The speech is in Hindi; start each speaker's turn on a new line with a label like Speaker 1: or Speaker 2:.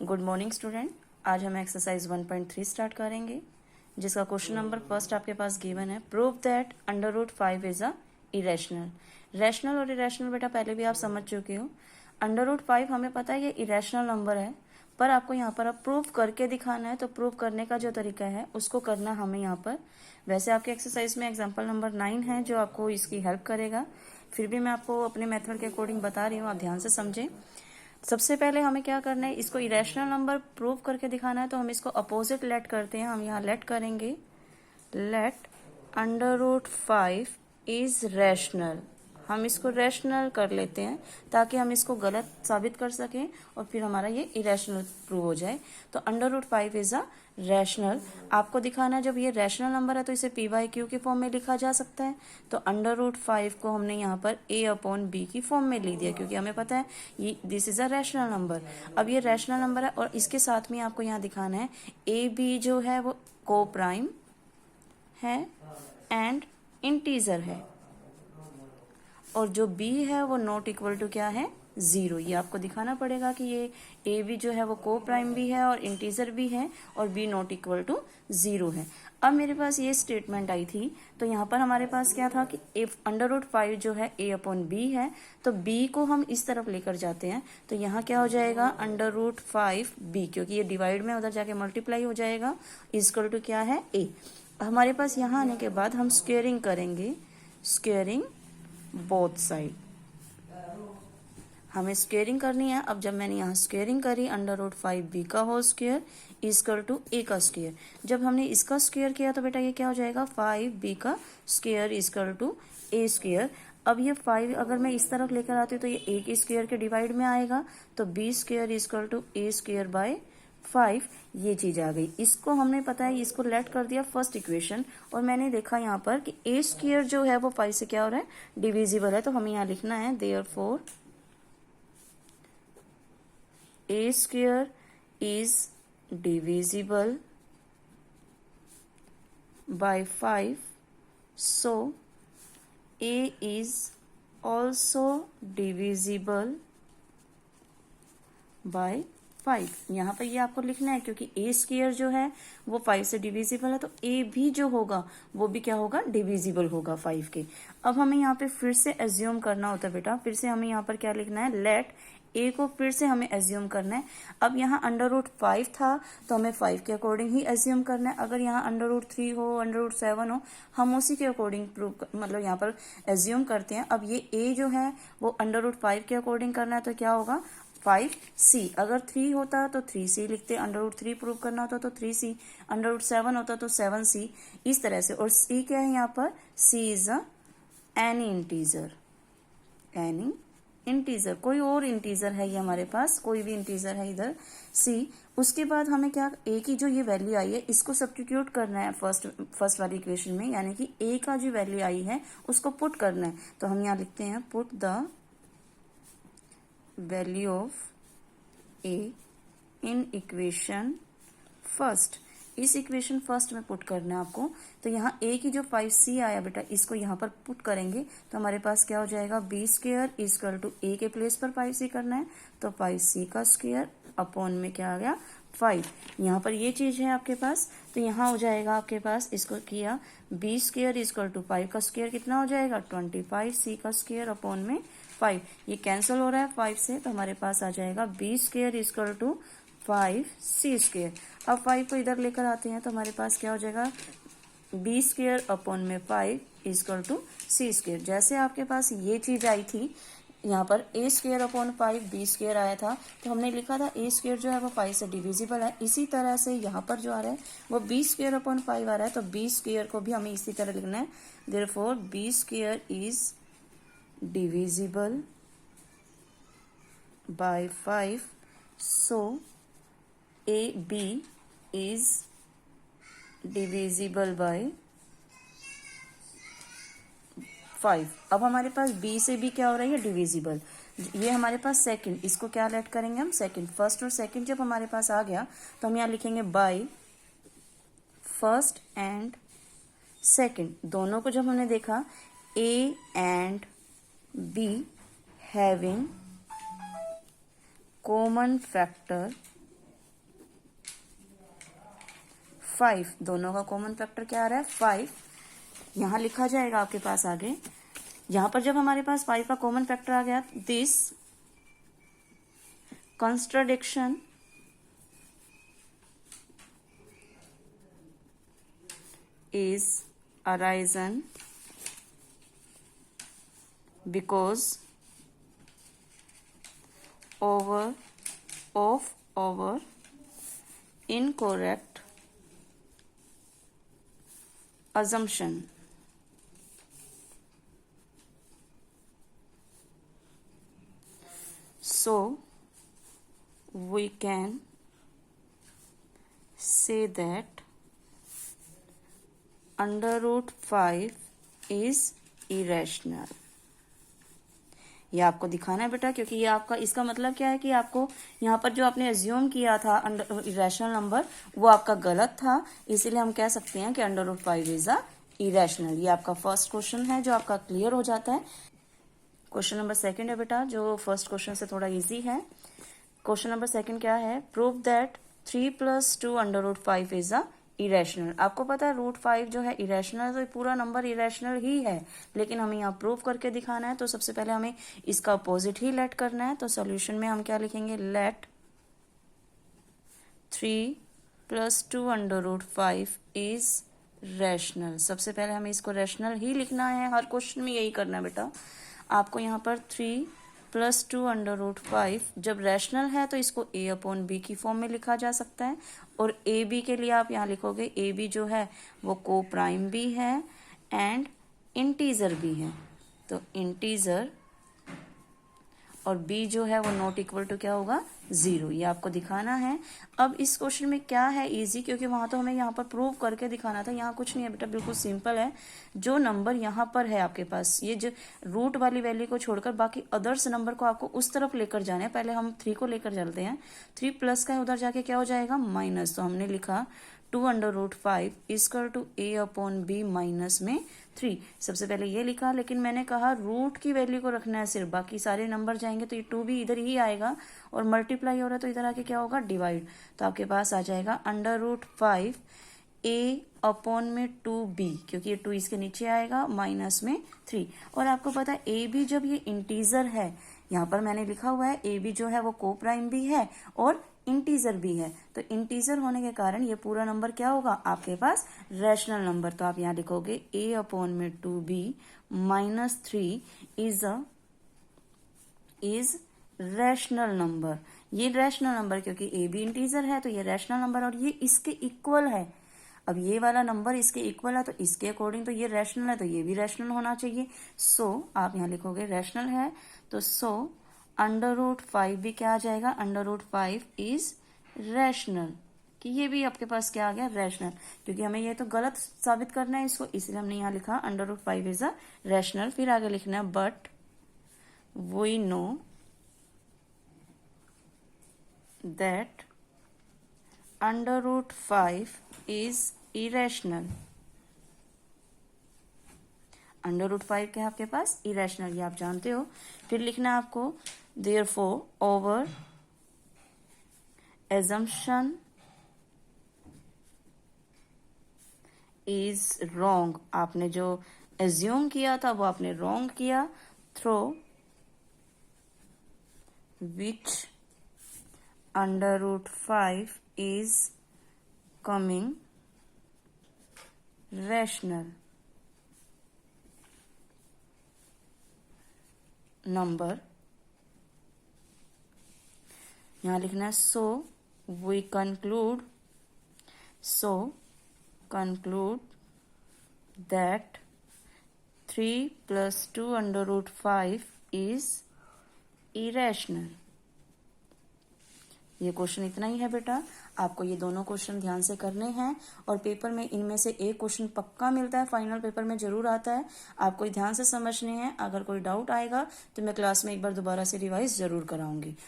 Speaker 1: Good morning student. आज हम एक्सरसाइज 1.3 स्टार्ट करेंगे, जिसका क्वेश्चन नंबर फर्स्ट आपके पास गिवन है। Prove that under root 5 is a irrational. Rational और इरेशनल बेटा पहले भी आप समझ चुके हो। अंडर रूट 5 हमें पता है ये इरेशनल नंबर है, पर आपको यहाँ पर अब प्रूव करके दिखाना है। तो प्रूव करने का जो तरीका है उसको करना हमें यहाँ पर। वैसे आपके एक्सरसाइज में एग्जाम्पल नंबर 9 है जो आपको इसकी हेल्प करेगा, फिर भी मैं आपको अपने मेथड के अकॉर्डिंग बता रही हूँ, आप ध्यान से समझें। सबसे पहले हमें क्या करना है, इसको इरेशनल नंबर प्रूव करके दिखाना है। तो हम इसको अपोजिट लेट करते हैं। हम यहाँ लेट करेंगे, let under root 5 is rational. हम इसको रैशनल कर लेते हैं ताकि हम इसको गलत साबित कर सकें और फिर हमारा ये इरेशनल प्रूव हो जाए। तो under root 5 is a rational. आपको दिखाना है जब ये रैशनल नंबर है तो इसे पी बाई क्यू के फॉर्म में लिखा जा सकता है। तो अंडर रूट 5 को हमने यहाँ पर ए अपॉन बी की फॉर्म में लिख दिया, क्योंकि हमें पता है ये this is a rational number. अब ये रैशनल नंबर है और इसके साथ में आपको यहाँ दिखाना है ए बी जो है वो को प्राइम है एंड इंटीजर है, और जो b है वो नॉट इक्वल टू क्या है, 0। ये आपको दिखाना पड़ेगा कि ये a भी जो है वो को प्राइम भी है और इंटीजर भी है और b नॉट इक्वल टू 0 है। अब मेरे पास ये स्टेटमेंट आई थी, तो यहाँ पर हमारे पास क्या था कि इफ अंडर रूट 5 जो है a अपॉन b है, तो b को हम इस तरफ लेकर जाते हैं। तो यहाँ क्या हो जाएगा, अंडर रूट 5b, क्योंकि ये डिवाइड में उधर जाके मल्टीप्लाई हो जाएगा, इक्वल टू क्या है a। हमारे पास यहाँ आने के बाद हम स्क्वेयरिंग करेंगे, स्क्वेयरिंग बोथ साइड। हमें स्क्वेयरिंग करनी है। अब जब मैंने यहाँ स्क्वेयरिंग करी, अंडर रूट 5b का whole square equal to a का स्क्वेयर। जब हमने इसका स्क्वेयर किया तो बेटा ये क्या हो जाएगा, 5b का square equal to a square. अब ये 5 अगर मैं इस तरफ लेकर आती हूँ तो ये a के स्क्वेयर के डिवाइड में आएगा, तो b square equal to a square by 5, ये चीज आ गई। इसको हमने पता है, इसको लेट कर दिया फर्स्ट इक्वेशन, और मैंने देखा यहाँ पर कि a स्क्वेयर जो है वो 5 से क्या हो रहा है, डिविजिबल है। तो हमें यहाँ लिखना है therefore a square is divisible by 5, so a is also divisible by 5। यहाँ पर ये आपको लिखना है, क्योंकि a स्क्वेयर जो है वो 5 से डिविजिबल है, तो a भी जो होगा वो भी क्या होगा, डिविजिबल होगा 5 के। अब हमें यहाँ पे फिर से एज्यूम करना होता है बेटा, फिर से हमें यहाँ पर क्या लिखना है, लेट a को फिर से हमें एज्यूम करना है। अब यहाँ अंडर रूट 5 था तो हमें 5 के अकॉर्डिंग ही एज्यूम करना है। अगर यहाँ अंडर रूट 3 हो, अंडर रूट 7 हो, हम उसी के अकॉर्डिंग प्रूव मतलब यहाँ पर एज्यूम करते हैं। अब ये a जो है वो अंडर रूट 5 के अकॉर्डिंग करना है, तो क्या होगा 5c। अगर 3 होता तो 3c लिखते, अंडर रूट 3 प्रूव करना होता तो 3c, अंडर रूट 7 होता तो 7c, इस तरह से। और c क्या है यहाँ पर, c is a any integer, any integer, कोई और इंटीजर है ये हमारे पास, कोई भी इंटीजर है इधर c। उसके बाद हमें क्या, a की जो ये वैल्यू आई है इसको सब्स्टिट्यूट करना है फर्स्ट वाली इक्वेशन में, यानी कि a का जो वैल्यू आई है उसको पुट करना है। तो हम यहाँ लिखते हैं put the value of a in equation first. इस इक्वेशन फर्स्ट में पुट करना है आपको। तो यहाँ a की जो 5c आया बेटा, इसको यहाँ पर पुट करेंगे तो हमारे पास क्या हो जाएगा, b square equal to a के प्लेस पर 5c करना है, तो 5c का स्क्वेयर अपॉन में क्या आ गया, 5। यहाँ पर ये चीज है आपके पास, तो यहाँ हो जाएगा आपके पास, इसको किया b स्क्वेयर इक्वल टू 5 का स्क्वेयर कितना हो जाएगा, 25c का स्क्वेयर अपॉन में 5। ये कैंसिल हो रहा है 5 से, तो हमारे पास आ जाएगा b square equal to 5c square. अब 5 को इधर लेकर आते हैं तो हमारे पास क्या हो जाएगा, b स्क्वेयर अपॉन में 5 इक्वल टू c स्क्वेयर। जैसे आपके पास ये चीज आई थी यहाँ पर a square upon 5 b square आया था, तो हमने लिखा था a स्क्वेयर जो है वो 5 से डिविजिबल है। इसी तरह से यहाँ पर जो आ रहा है वो b स्क्वेयर अपॉन 5 आ रहा है, तो b स्क्वेयर को भी हमें इसी तरह लिखना है। Therefore b square is divisible by 5, so a b is divisible by 5। अब हमारे पास b से b क्या हो रहा है, डिविजिबल। ये हमारे पास सेकंड, इसको क्या लेट करेंगे हम, सेकंड। फर्स्ट और सेकंड जब हमारे पास आ गया तो हम यहाँ लिखेंगे बाय फर्स्ट एंड सेकंड। दोनों को जब हमने देखा a and b having common factor 5, दोनों का कॉमन फैक्टर क्या आ रहा है 5, यहाँ लिखा जाएगा आपके पास आगे। यहाँ पर जब हमारे पास 5 का कॉमन फैक्टर आ गया, this contradiction is arisen because of our incorrect assumption. So we can say that under root 5 is irrational. ये आपको दिखाना है बेटा, क्योंकि ये आपका, इसका मतलब क्या है कि आपको यहाँ पर जो आपने एज्यूम किया था अंडर इरेशनल नंबर, वो आपका गलत था, इसीलिए हम कह सकते हैं कि under root 5 is a irrational. ये आपका फर्स्ट क्वेश्चन है जो आपका क्लियर हो जाता है। क्वेश्चन नंबर सेकंड है बेटा, जो फर्स्ट क्वेश्चन से थोड़ा इजी है। क्वेश्चन नंबर सेकंड क्या है, prove that 3 + 2 under root 5 is a irrational. आपको पता है रूट 5 जो है इरेशनल है, तो पूरा नंबर इरेशनल ही है, लेकिन हमें यहाँ प्रूव करके दिखाना है। तो सबसे पहले हमें इसका अपोजिट ही लेट करना है। तो सॉल्यूशन में हम क्या लिखेंगे, let 3 + 2 under root 5 is rational. सबसे पहले हमें इसको रैशनल ही लिखना है, हर क्वेश्चन में यही करना है बेटा। आपको यहाँ पर 3 + 2 अंडर रूट 5 जब रैशनल है तो इसको a/b की फॉर्म में लिखा जा सकता है, और ए बी के लिए आप यहाँ लिखोगे, ए बी जो है वो को प्राइम भी है एंड इंटीजर भी है। तो इंटीजर और b जो है वो नॉट इक्वल टू क्या होगा, 0। ये आपको दिखाना है। अब इस क्वेश्चन में क्या है इजी, क्योंकि वहां तो हमें यहाँ पर प्रूव करके दिखाना था, यहाँ कुछ नहीं है बेटा, बिल्कुल सिंपल है। जो नंबर यहाँ पर है आपके पास, ये जो रूट वाली वैल्यू को छोड़कर बाकी अदर्स नंबर को आपको उस तरफ लेकर जाना है। पहले हम 3 को लेकर चलते हैं। 3 प्लस का उधर जाके क्या हो जाएगा, माइनस। तो हमने लिखा 2 under root 5 equal to a/b minus में 3। सबसे पहले ये लिखा, लेकिन मैंने कहा रूट की वैल्यू को रखना है सिर्फ, बाकी सारे नंबर जाएंगे तो ये 2 भी इधर ही आएगा, और मल्टीप्लाई हो रहा है तो इधर आके क्या होगा, डिवाइड। तो आपके पास आ जाएगा अंडर रूट 5 a/2b, क्योंकि ये 2 इसके नीचे आएगा, माइनस में 3। और आपको पता है ए बी जब ये इंटीजर है, यहाँ पर मैंने लिखा हुआ है ए बी जो है वो को प्राइम भी है और इंटीजर भी है। तो इंटीजर होने के कारण ये पूरा नंबर क्या होगा आपके पास, रैशनल नंबर। तो आप यहाँ लिखोगे a/2b minus 3 is rational number. ये रैशनल नंबर, क्योंकि ए बी इंटीजर है तो ये रैशनल नंबर, और ये इसके इक्वल है। अब ये वाला नंबर इसके इक्वल है, तो इसके अकॉर्डिंग तो ये रैशनल है, तो ये भी रैशनल होना चाहिए। सो आप यहाँ लिखोगे रैशनल है, तो सो अंडर रूट 5 भी क्या आ जाएगा, अंडर रूट 5 इज रैशनल, कि ये भी आपके पास क्या आ गया, रैशनल। क्योंकि हमें ये तो गलत साबित करना है इसको, इसलिए हमने यहाँ लिखा under root 5 is a rational. फिर आगे लिखना है, but we know that under root 5 is irrational. Under root 5 क्या है आपके पास, इरेशनल, ये आप जानते हो। फिर लिखना है आपको, therefore our assumption is wrong। आपने जो एज्यूम किया था वो आपने रॉन्ग किया। Through which under root 5 is coming rational number. यहाँ लिखना है, so we conclude that 3 + 2 under root 5 is irrational. ये क्वेश्चन इतना ही है बेटा। आपको ये दोनों क्वेश्चन ध्यान से करने हैं, और पेपर में इनमें से एक क्वेश्चन पक्का मिलता है, फाइनल पेपर में जरूर आता है। आपको ध्यान से समझने हैं। अगर कोई डाउट आएगा तो मैं क्लास में एक बार दोबारा से रिवाइज जरूर कराऊंगी।